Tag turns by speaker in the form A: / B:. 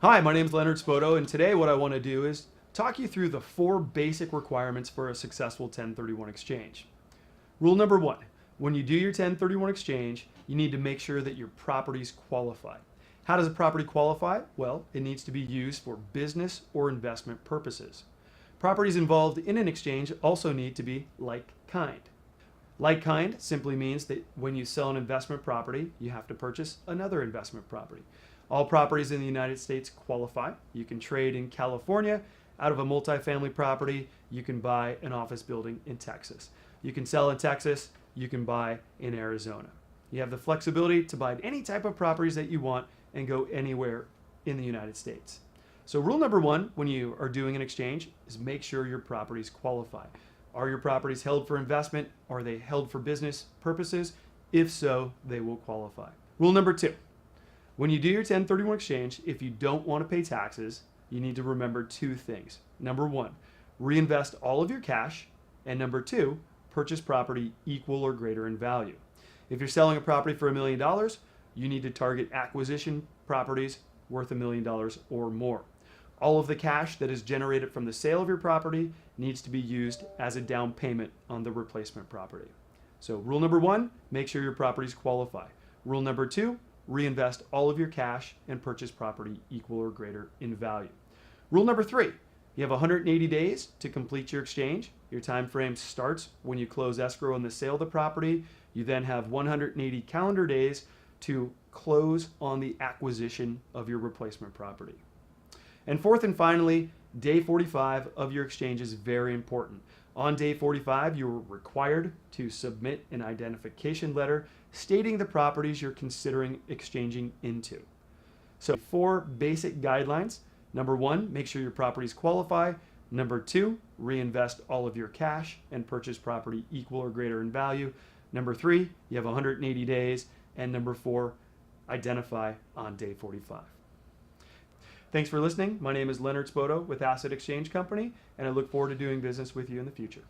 A: Hi, my name is Leonard Spoto, and today what I want to do is talk you through the 4 basic requirements for a successful 1031 exchange. Rule number 1, when you do your 1031 exchange, you need to make sure that your properties qualify. How does a property qualify? Well, it needs to be used for business or investment purposes. Properties involved in an exchange also need to be like kind. Like kind simply means that when you sell an investment property, you have to purchase another investment property. All properties in the United States qualify. You can trade in California out of a multifamily property. You can buy an office building in Texas. You can sell in Texas. You can buy in Arizona. You have the flexibility to buy any type of properties that you want and go anywhere in the United States. So rule number 1 when you are doing an exchange is make sure your properties qualify. Are your properties held for investment? Are they held for business purposes? If so, they will qualify. Rule number 2. When you do your 1031 exchange, if you don't want to pay taxes, you need to remember 2 things. Number 1, reinvest all of your cash. And number 2, purchase property equal or greater in value. If you're selling a property for $1 million, you need to target acquisition properties worth $1 million or more. All of the cash that is generated from the sale of your property needs to be used as a down payment on the replacement property. So rule number 1, make sure your properties qualify. Rule number 2, reinvest all of your cash and purchase property equal or greater in value. Rule number 3, you have 180 days to complete your exchange. Your time frame starts when you close escrow on the sale of the property. You then have 180 calendar days to close on the acquisition of your replacement property. And fourth and finally, day 45 of your exchange is very important. On day 45, you are required to submit an identification letter stating the properties you're considering exchanging into. So 4 basic guidelines. Number 1, make sure your properties qualify. Number 2, reinvest all of your cash and purchase property equal or greater in value. Number 3, you have 180 days. And number 4, identify on day 45. Thanks for listening. My name is Leonard Spoto with Asset Exchange Company, and I look forward to doing business with you in the future.